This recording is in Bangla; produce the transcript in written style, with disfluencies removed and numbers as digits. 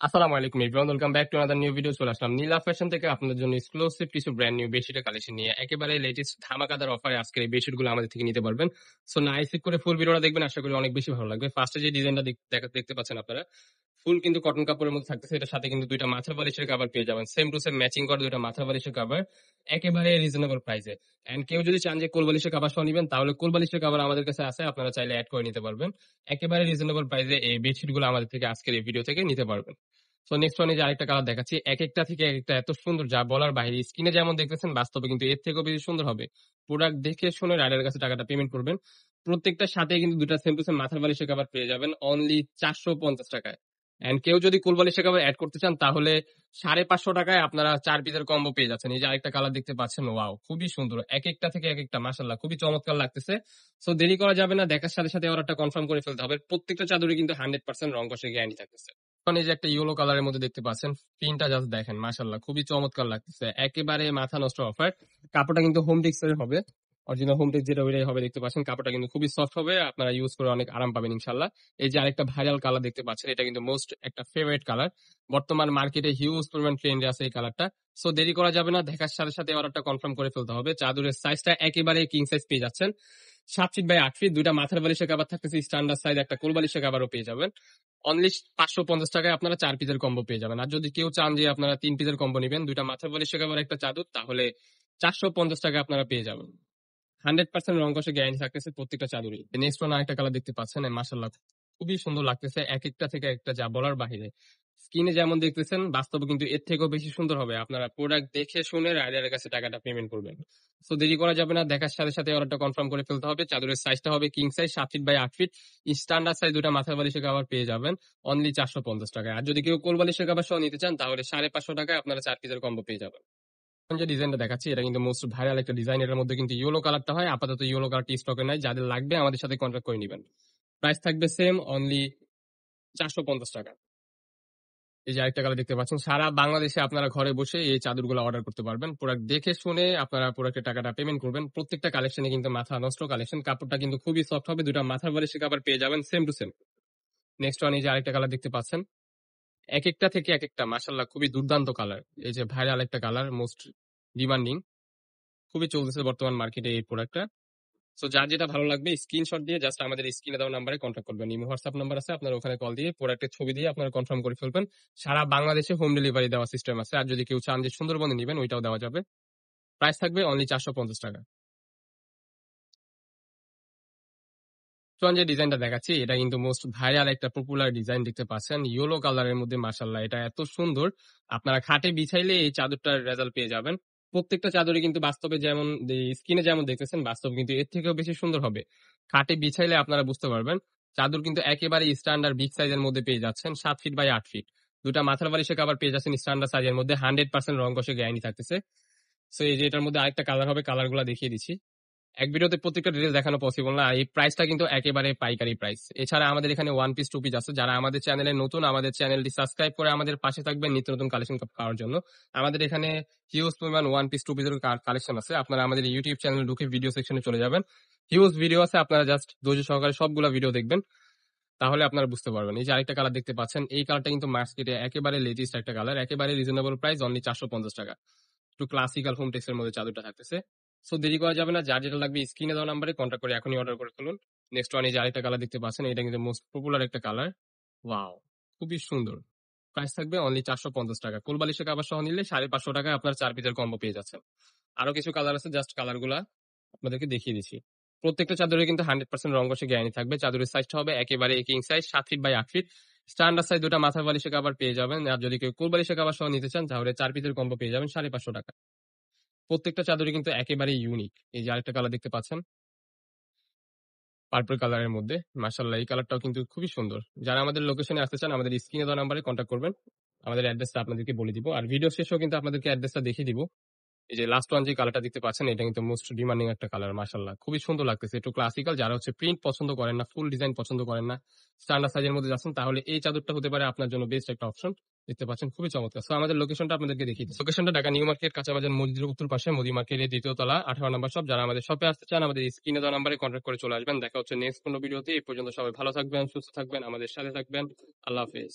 আসসালামু আলাইকুম everyone, welcome back to another new video. চলে আসলাম নীলা ফ্যাশন থেকে আপনাদের জন্য এক্সক্লুসিভ কিছু ব্র্যান্ড নিউ বেডশিটের কালেকশন নিয়ে। একেবারে লেটেস্ট ধামাকাদার অফারে আজকের এই বেডশিটগুলো আমাদের থেকে নিতে পারবেন। সো নাইস করে ফুল ভিডিওটা দেখবেন, আশা করি অনেক বেশি ভালো লাগবে। ফার্স্টে যে ডিজাইনটা দেখতে পাচ্ছেন আপনারা, ফুল কিন্তু কটন কাপড়ের মধ্যে থাকতেছে। এটার সাথে কিন্তু দুইটা মাথার বালিশের কভার পেয়ে যাবেন, সেম টু সেম ম্যাচিং করা দুইটা মাথার বালিশের কভার, একেবারে রিজনেবল প্রাইসে। এন্ড কেউ যদি চান যে কোল বালিশের কভার সহ নিবেন, তাহলে কোল বালিশের কভার আমাদের কাছে আছে, আপনারা চাইলে অ্যাড করে নিতে পারবেন। একেবারে রিজনেবল প্রাইসে এই বেডশিটগুলো আমাদের থেকে আজকের এই ভিডিও থেকে নিতে পারবেন। সো নেক্সট ওয়ানে যে আরেকটা কালার দেখাচ্ছি, একেকটা থেকে একেকটা এত সুন্দর যা বলার বাইরে। স্ক্রিনে যেমন দেখতেছেন, বাস্তবে কিন্তু এর থেকেও বেশি সুন্দর হবে। প্রোডাক্ট দেখে শুনে রাইডারের কাছে টাকাটা পেমেন্ট করবেন। প্রত্যেকটার সাথে কিন্তু দুটা সেম টু সেম মাথার বালিশের কভার পেয়ে যাবেন অনলি 450 টাকায়। এন্ড কেউ যদি কোল বালিশের কভার অ্যাড করতে চান, তাহলে 550 টাকায় আপনারা 4 পিসের কম্বো পেয়ে যাচ্ছেন। এই যে আরেকটা কালার দেখতে পাচ্ছেন, ওয়াও খুবই সুন্দর, একেকটা থেকে একেকটা মাশাআল্লাহ খুবই চমৎকার লাগতেছে। সো দেরি করা যাবে না, দেখার সাথে সাথে অর্ডারটা কনফার্ম করে ফেলতে হবে। প্রত্যেকটা চাদরে কিন্তু 100% রং কষে গ্যারান্টি থাকতেছে। এখন এই যে একটা ইয়েলো কালারের মধ্যে দেখতে পাচ্ছেন, প্রিন্টটা জাস্ট দেখেন, মাশাআল্লাহ খুবই চমৎকার লাগতেছে। একেবারে মাথা নষ্ট অফার। কাপড়টা কিন্তু হোম টেক্সের হবে, অরিজিনাল হোম টেক্স যেটা ওইটাই হবে। দেখতে পাচ্ছেন কাপড়টা কিন্তু খুবই সফট হবে, আপনারা ইউজ করে অনেক আরাম পাবেন ইনশাআল্লাহ। এই যে আরেকটা ভাইরাল কালার দেখতে পাচ্ছেন, এটা কিন্তু মোস্ট একটা ফেভারিট কালার। বর্তমান মার্কেটে হিউজ পরিমাণ ট্রেন্ডে আছে এই কালারটা। সো দেরি করা যাবে না, দেখার সাথে সাথে অর্ডারটা কনফার্ম করে ফেলতে হবে। চাদরের সাইজটা একেবারে কিং সাইজ পেয়ে যাচ্ছেন, 7 ফিট বাই 8 ফিট। দুইটা মাথার বালিশের কভার থাকতেছে স্ট্যান্ডার্ড সাইজ, একটা কোল বালিশের কভারও পেয়ে যাবেন। অনলি 550 টাকায় আপনারা 4 পিসের কম্বো পেয়ে যাবেন। আর যদি কেউ চান যে আপনারা 3 পিসের কম্বো নিবেন, দুইটা মাথার বালিশের কভার একটা চাদর, তাহলে 450 টাকায় আপনারা পেয়ে যাবেন। 100% রং কষে গ্যারান্টি থাকতেছে প্রত্যেকটা চাদরই। নেক্সট ওয়ান আরেকটা কালার দেখতে পাচ্ছেন, মাশাআল্লাহ খুবই সুন্দর লাগতেছে। একেকটা থেকে একটা যা বলার বাহিরে। স্ক্রিনে যেমন দেখতেছেন, বাস্তবে কিন্তু এর থেকেও বেশি সুন্দর হবে। আপনারা প্রোডাক্ট দেখে শুনে রাইডারের কাছে টাকাটা পেমেন্ট করবেন। সো দেরি করা যাবে না, দেখার সাথে সাথে অর্ডারটা কনফার্ম করে ফেলতে হবে। চাদরের সাইজটা হবে king size, 7 feet by 8 feet. Standard size দুটা মাথার বালিশের কভার পেয়ে যাবেন অনলি 450 টাকায়। আর যদি কেউ কোল বালিশের কভার সহ নিতে চান, তাহলে 550 টাকায় আপনারা 4 পিসের কম্বো পেয়ে যাবেন। এখন যে ডিজাইনটা দেখাচ্ছি, এটা কিন্তু মোস্ট ভাইরাল একটা ডিজাইন। এটার মধ্যে কিন্তু ইয়েলো কালারটা হয়, আপাতত ইয়েলো কালারটি স্টকে নাই। যাদের লাগবে আমাদের সাথে কন্ট্যাক্ট করে নিবেন। প্রাইস থাকবে সেম, অনলি 450 টাকা। এই যে আরেকটা কালার দেখতে পাচ্ছেন, সারা বাংলাদেশে আপনারা ঘরে বসে এই চাদরগুলো অর্ডার করতে পারবেন। প্রোডাক্ট দেখে শুনে আপনারা প্রোডাক্টের টাকাটা পেমেন্ট করবেন। প্রত্যেকটা কালেকশনে কিন্তু মাথা নষ্ট কালেকশন, কাপড়টা কিন্তু খুবই সফট হবে। দুটা মাথার বালিশের কাপড় পেয়ে যাবেন same to same. Next one এই যে আরেকটা কালার দেখতে পাচ্ছেন, একেকটা থেকে একেকটা মাশাআল্লাহ খুবই দুর্দান্ত কালার। এই যে ভাইরাল একটা কালার, মোস্ট ডিমান্ডিং, খুবই চলতেছে বর্তমান মার্কেটে এই প্রোডাক্টটা। সো যার যেটা ভালো লাগবে স্ক্রিনশট দিয়ে জাস্ট আমাদের স্ক্রিনে দেওয়া নাম্বারে কন্ট্যাক্ট করবেন। ইমো হোয়াটসঅ্যাপ নাম্বার আছে, আপনারা ওখানে কল দিয়ে প্রোডাক্টের ছবি দিয়ে আপনারা কনফার্ম করে ফেলবেন। সারা বাংলাদেশে হোম ডেলিভারি দেওয়ার সিস্টেম আছে। আর যদি কেউ চান যে সুন্দরবনে নিবেন, ওইটাও দেওয়া যাবে। প্রাইস থাকবে অনলি 450 টাকা। চুয়ান যে ডিজাইনটা দেখাচ্ছি, এটা কিন্তু মোস্ট ভাইরাল একটা পপুলার ডিজাইন দেখতে পাচ্ছেন, ইয়েলো কালারের মধ্যে। মাশাআল্লাহ এটা এত সুন্দর, আপনারা খাটে বিছাইলে এই চাদরটার রেজাল্ট পেয়ে যাবেন। প্রত্যেকটা চাদরে কিন্তু বাস্তবে যেমন স্ক্রিনে যেমন দেখতেছেন, বাস্তব কিন্তু এর থেকেও বেশি সুন্দর হবে। খাটে বিছাইলে আপনারা বুঝতে পারবেন। চাদর কিন্তু একেবারে স্ট্যান্ডার্ড বিগ সাইজের মধ্যে পেয়ে যাচ্ছেন, 7 ফিট বাই 8 ফিট। দুটা মাথার বালিশের কভার পেয়ে যাচ্ছেন স্ট্যান্ডার্ড সাইজের মধ্যে, 100% রং কষে গ্যারান্টি থাকতেছে। সো এই যে এটার মধ্যে আরেকটা কালার হবে, কালার গুলা দেখিয়ে দিচ্ছি। এক ভিডিওতে প্রত্যেকটা ডিটেইলস দেখানো পসিবল না। আর এই প্রাইসটা কিন্তু একেবারে পাইকারি প্রাইস। এছাড়া আমাদের এখানে ওয়ান পিস, টু পিস আছে। যারা আমাদের চ্যানেলে নতুন, আমাদের চ্যানেলটি সাবস্ক্রাইব করে আমাদের পাশে থাকবেন নিত্য নতুন কালেকশন পাওয়ার জন্য। আমাদের এখানে হিউজ পরিমাণ ওয়ান পিস, টু পিসের কালেকশন আছে। আপনারা আমাদের ইউটিউব চ্যানেলে ঢুকে ভিডিও সেকশনে চলে যাবেন। হিউজ ভিডিও আছে, আপনারা জাস্ট ধৈর্য সহকারে সবগুলা ভিডিও দেখবেন, তাহলে আপনারা বুঝতে পারবেন। এই যে আরেকটা কালার দেখতে পাচ্ছেন, এই কালারটা কিন্তু মার্কেটে একেবারে লেটেস্ট একটা কালার, একেবারে রিজনেবল প্রাইস, অনলি 450 টাকা। একটু ক্লাসিক্যাল হোম টেক্সের মধ্যে চাদরটা থাকতেছে। সো দেরি করা যাবে না, যার যেটা লাগবে স্ক্রিনে দেওয়া নাম্বারে কন্ট্যাক্ট করে এখনই অর্ডার করে ফেলুন। নেক্সট ওয়ান এই যে আরেকটা কালার দেখতে পাচ্ছেন, এটা কিন্তু মোস্ট পপুলার একটা কালার। ওয়াও খুবই সুন্দর। প্রাইস থাকবে অনলি 450 টাকা। কোলবালিশের কাভার সহ নিলে 550 টাকায় আপনার 4 পিসের কম্বো পেয়ে যাচ্ছেন। আরো কিছু কালার আছে, জাস্ট কালার গুলা আপনাদেরকে দেখিয়ে দিচ্ছি। প্রত্যেকটা চাদরে কিন্তু 100% রং কষে গ্যারান্টি থাকবে। চাদরের সাইজটা হবে একেবারে king size, 7 feet by 8 feet. Standard size দুটা মাথার বালিশের কভার পেয়ে যাবেন। আর যদি কেউ কোলবালিশের কভার সহ নিতে চান, তাহলে 4 পিসের কম্বো পেয়ে যাবেন 550 টাকা। প্রত্যেকটা চাদরই কিন্তু একেবারে ইউনিক। এই যে আরেকটা কালার দেখতে পাচ্ছেন, পার্পল কালারের মধ্যে। মাশাআল্লাহ এই কালারটাও কিন্তু খুবই সুন্দর। যারা আমাদের লোকেশনে আসতে চান, আমাদের স্ক্রিনে দেওয়া নাম্বারে কন্ট্যাক্ট করবেন। আমাদের অ্যাড্রেসটা আপনাদেরকে বলে দিব। আর ভিডিও শেষেও কিন্তু আপনাদেরকে অ্যাড্রেসটা দেখিয়ে দিব। এই যে লাস্ট ওয়ান যে কালারটা দেখতে পাচ্ছেন, এটা কিন্তু মোস্ট ডিমান্ডিং একটা কালার। মাশাআল্লাহ খুবই সুন্দর লাগতেছে। একটু ক্লাসিক্যাল, যারা হচ্ছে প্রিন্ট পছন্দ করেন না, ফুল ডিজাইন পছন্দ করেন না, স্ট্যান্ডার্ড সাইজের মধ্যে যাচ্ছেন, তাহলে এই চাদরটা হতে পারে আপনার জন্য বেস্ট একটা অপশন। দেখতে পাচ্ছেন খুবই চমৎকার। সো আমাদের লোকেশনটা আপনাদেরকে দেখিয়ে দিচ্ছি। লোকেশনটা ঢাকা নিউ মার্কেট, কাঁচাবাজার মসজিদের উত্তর পাশে, মোদি মার্কেটের 2য় তলা, 18 নম্বর শপ। যারা আমাদের শপে আসতে চান, আমাদের স্ক্রিনে দেওয়া নাম্বারে কন্ট্যাক্ট করে চলে আসবেন। দেখা হচ্ছে নেক্সট কোনো ভিডিওতে। এই পর্যন্ত সবাই ভালো থাকবেন, সুস্থ থাকবেন, আমাদের সাথে থাকবেন। আল্লাহ হাফেজ।